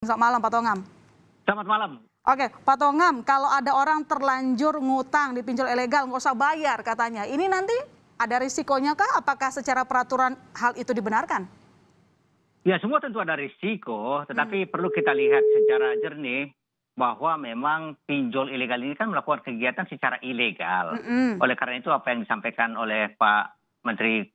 Selamat malam Pak Tongam. Selamat malam. Oke, Pak Tongam, kalau ada orang terlanjur ngutang di pinjol ilegal nggak usah bayar katanya. Ini nanti ada risikonya kah? Apakah secara peraturan hal itu dibenarkan? Ya, semua tentu ada risiko, tetapi perlu kita lihat secara jernih bahwa memang pinjol ilegal ini kan melakukan kegiatan secara ilegal. Oleh karena itu apa yang disampaikan oleh Pak Menteri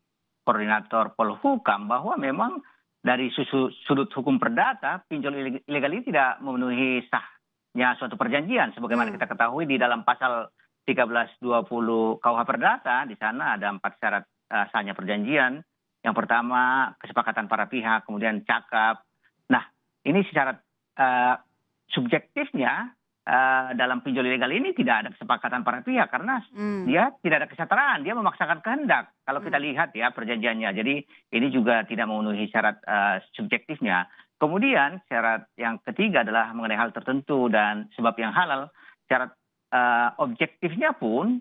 Koordinator Polhukam bahwa memang dari sudut hukum perdata pinjol ilegal ini tidak memenuhi sahnya suatu perjanjian. Sebagaimana kita ketahui di dalam pasal 1320 KUH Perdata, di sana ada 4 syarat sahnya perjanjian. Yang pertama, kesepakatan para pihak, kemudian cakap. Nah, ini secara subjektifnya dalam pinjol ilegal ini tidak ada kesepakatan para pihak karena dia tidak ada kesetaraan, dia memaksakan kehendak. Kalau kita lihat ya perjanjiannya, jadi ini juga tidak memenuhi syarat subjektifnya. Kemudian syarat yang ketiga adalah mengenai hal tertentu dan sebab yang halal. Syarat objektifnya pun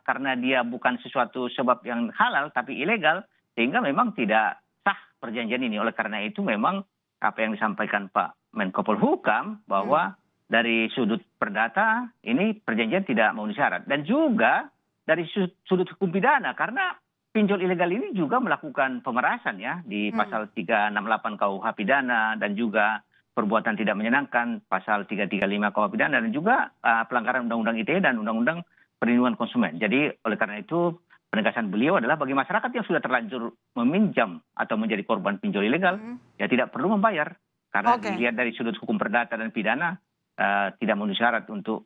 karena dia bukan sesuatu sebab yang halal tapi ilegal, sehingga memang tidak sah perjanjian ini. Oleh karena itu memang apa yang disampaikan Pak Menko Polhukam bahwa dari sudut perdata ini perjanjian tidak memenuhi syarat. Dan juga dari sudut hukum pidana karena pinjol ilegal ini juga melakukan pemerasan ya di pasal 368 KUH pidana dan juga perbuatan tidak menyenangkan pasal 335 KUH pidana dan juga pelanggaran Undang-Undang ITE dan Undang-Undang Perlindungan Konsumen. Jadi oleh karena itu penegasan beliau adalah bagi masyarakat yang sudah terlanjur meminjam atau menjadi korban pinjol ilegal ya tidak perlu membayar karena dilihat dari sudut hukum perdata dan pidana tidak memenuhi syarat untuk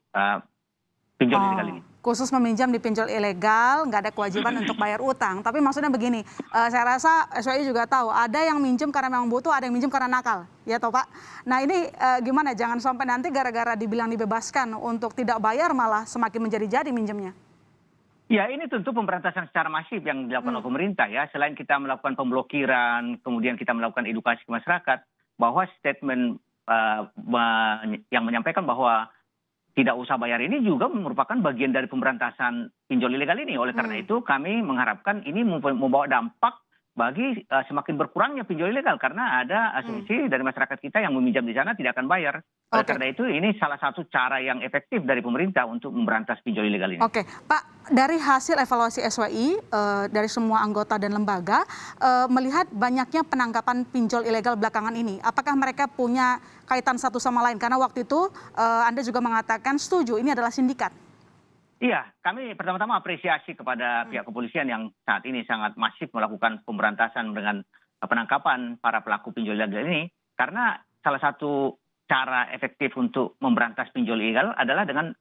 pinjol ilegal ini. Khusus meminjam di pinjol ilegal, nggak ada kewajiban untuk bayar utang. Tapi maksudnya begini, saya rasa SWI juga tahu, ada yang minjem karena memang butuh, ada yang minjem karena nakal. Ya toh Pak? Nah ini gimana, jangan sampai nanti gara-gara dibilang dibebaskan untuk tidak bayar malah semakin menjadi-jadi minjemnya. Ya ini tentu pemberantasan secara masif yang dilakukan oleh pemerintah ya. Selain kita melakukan pemblokiran, kemudian kita melakukan edukasi ke masyarakat, bahwa statement yang menyampaikan bahwa tidak usah bayar ini juga merupakan bagian dari pemberantasan pinjol ilegal ini. Oleh karena itu kami mengharapkan ini membawa dampak bagi semakin berkurangnya pinjol ilegal karena ada asumsi dari masyarakat kita yang meminjam di sana tidak akan bayar. Oleh karena itu ini salah satu cara yang efektif dari pemerintah untuk memberantas pinjol ilegal ini. Oke, Pak, dari hasil evaluasi SWI dari semua anggota dan lembaga melihat banyaknya penangkapan pinjol ilegal belakangan ini, apakah mereka punya kaitan satu sama lain? Karena waktu itu Anda juga mengatakan setuju ini adalah sindikat. Iya, kami pertama-tama apresiasi kepada pihak kepolisian yang saat ini sangat masif melakukan pemberantasan dengan penangkapan para pelaku pinjol ilegal ini. Karena salah satu cara efektif untuk memberantas pinjol ilegal adalah dengan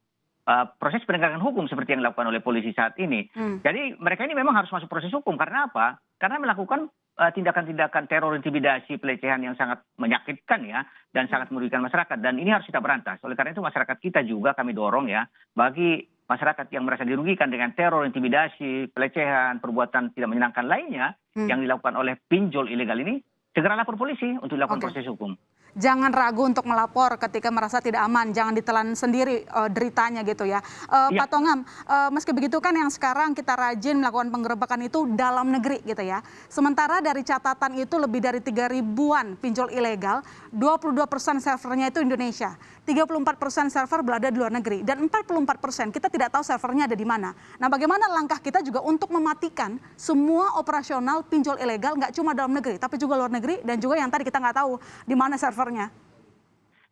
proses penegakan hukum seperti yang dilakukan oleh polisi saat ini. Jadi mereka ini memang harus masuk proses hukum. Karena apa? Karena melakukan tindakan-tindakan teror, intimidasi, pelecehan yang sangat menyakitkan ya dan sangat merugikan masyarakat. Dan ini harus kita berantas. Oleh karena itu masyarakat kita juga kami dorong ya bagi masyarakat yang merasa dirugikan dengan teror, intimidasi, pelecehan, perbuatan tidak menyenangkan lainnya yang dilakukan oleh pinjol ilegal ini, segera lapor polisi untuk dilakukan proses hukum. Jangan ragu untuk melapor ketika merasa tidak aman, jangan ditelan sendiri deritanya gitu ya. Pak Tongam, meski begitu kan yang sekarang kita rajin melakukan penggerebekan itu dalam negeri gitu ya. Sementara dari catatan itu lebih dari 3.000-an pinjol ilegal, 22% servernya itu Indonesia, 34% server berada di luar negeri, dan 44% kita tidak tahu servernya ada di mana. Nah bagaimana langkah kita juga untuk mematikan semua operasional pinjol ilegal, nggak cuma dalam negeri, tapi juga luar negeri, dan juga yang tadi kita nggak tahu di mana server.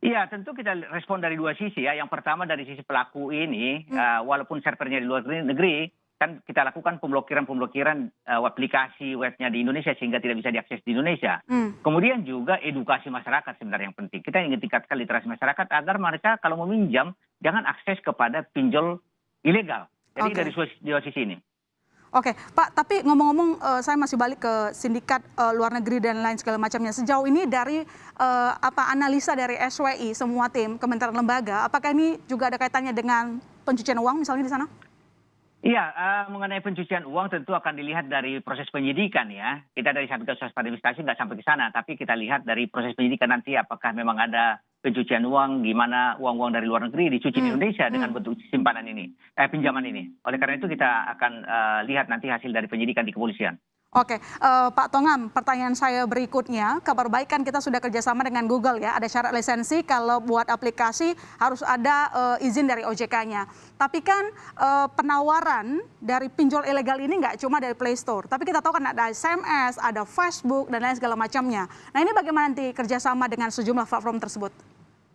Iya, tentu kita respon dari dua sisi ya. Yang pertama dari sisi pelaku ini, walaupun servernya di luar negeri, kan kita lakukan pemblokiran aplikasi webnya di Indonesia sehingga tidak bisa diakses di Indonesia. Kemudian juga edukasi masyarakat sebenarnya yang penting. Kita ingin tingkatkan literasi masyarakat agar mereka kalau meminjam jangan akses kepada pinjol ilegal. Jadi dari dua sisi ini. Oke, Pak, tapi ngomong-ngomong saya masih balik ke sindikat luar negeri dan lain segala macamnya. Sejauh ini dari analisa dari SWI, semua tim, kementerian lembaga, apakah ini juga ada kaitannya dengan pencucian uang misalnya di sana? Iya, mengenai pencucian uang tentu akan dilihat dari proses penyidikan ya. Kita dari Satgas Waspada Investasi nggak sampai ke sana, tapi kita lihat dari proses penyidikan nanti apakah memang ada pencucian uang, gimana uang-uang dari luar negeri dicuci di Indonesia dengan bentuk simpanan ini, pinjaman ini. Oleh karena itu kita akan lihat nanti hasil dari penyidikan di kepolisian. Oke, Pak Tongam, pertanyaan saya berikutnya, kabar baik kan kita sudah kerjasama dengan Google ya, ada syarat lisensi kalau buat aplikasi harus ada izin dari OJK-nya. Tapi kan penawaran dari pinjol ilegal ini nggak cuma dari Play Store, tapi kita tahu kan ada SMS, ada Facebook, dan lain segala macamnya. Nah ini bagaimana nanti kerjasama dengan sejumlah platform tersebut?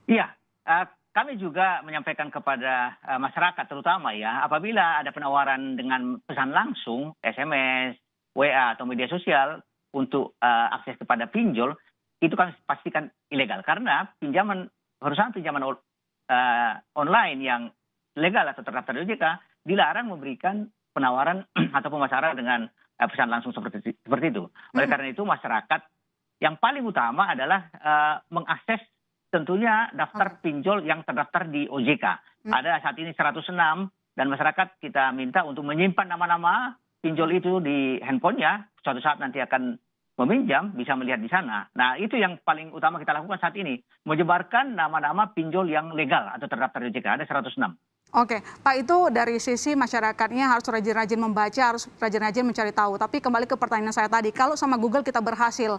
Iya, kami juga menyampaikan kepada masyarakat terutama ya, apabila ada penawaran dengan pesan langsung, SMS, WA atau media sosial untuk akses kepada pinjol, itu kan pastikan ilegal. Karena perusahaan pinjaman online yang legal atau terdaftar di OJK dilarang memberikan penawaran atau pemasaran dengan pesan langsung seperti itu. Oleh karena itu masyarakat yang paling utama adalah mengakses tentunya daftar pinjol yang terdaftar di OJK. Ada saat ini 106 dan masyarakat kita minta untuk menyimpan nama-nama pinjol itu di handphonenya, suatu saat nanti akan meminjam, bisa melihat di sana. Nah, itu yang paling utama kita lakukan saat ini, menyebarkan nama-nama pinjol yang legal atau terdaftar di OJK, ada 106. Oke, Pak, itu dari sisi masyarakatnya harus rajin-rajin membaca, harus rajin-rajin mencari tahu. Tapi kembali ke pertanyaan saya tadi, kalau sama Google kita berhasil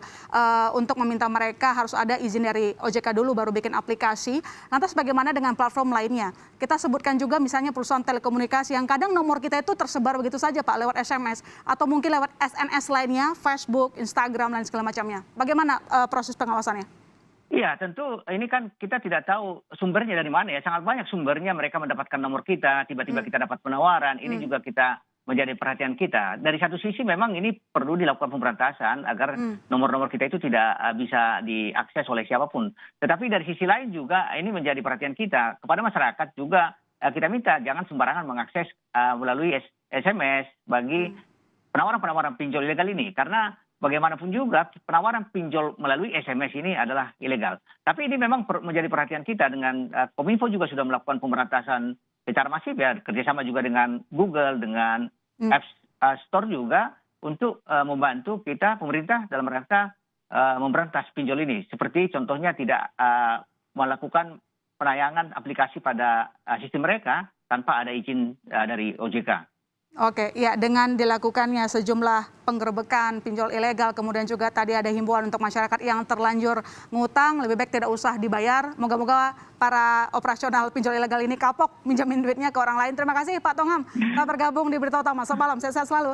untuk meminta mereka harus ada izin dari OJK dulu baru bikin aplikasi, lantas bagaimana dengan platform lainnya? Kita sebutkan juga misalnya perusahaan telekomunikasi yang kadang nomor kita itu tersebar begitu saja Pak, lewat SMS, atau mungkin lewat SNS lainnya, Facebook, Instagram, dan segala macamnya. Bagaimana proses pengawasannya? Iya, tentu ini kan kita tidak tahu sumbernya dari mana ya. Sangat banyak sumbernya, mereka mendapatkan nomor kita, tiba-tiba kita dapat penawaran. Ini juga kita menjadi perhatian kita. Dari satu sisi memang ini perlu dilakukan pemberantasan agar nomor-nomor kita itu tidak bisa diakses oleh siapapun. Tetapi dari sisi lain juga ini menjadi perhatian kita. Kepada masyarakat juga kita minta jangan sembarangan mengakses melalui SMS bagi penawaran-penawaran pinjol ilegal ini. Karena bagaimanapun juga penawaran pinjol melalui SMS ini adalah ilegal. Tapi ini memang menjadi perhatian kita dengan Kominfo juga sudah melakukan pemberantasan secara masif ya, kerjasama juga dengan Google, dengan App Store juga untuk membantu kita pemerintah dalam rangka memberantas pinjol ini. Seperti contohnya tidak melakukan penayangan aplikasi pada sistem mereka tanpa ada izin dari OJK. Oke, ya dengan dilakukannya sejumlah penggerbekan pinjol ilegal, kemudian juga tadi ada himbauan untuk masyarakat yang terlanjur ngutang, lebih baik tidak usah dibayar. Moga-moga para operasional pinjol ilegal ini kapok minjamin duitnya ke orang lain. Terima kasih Pak Tongam telah bergabung di Berita Utama. Selamat malam, sehat-sehat selalu.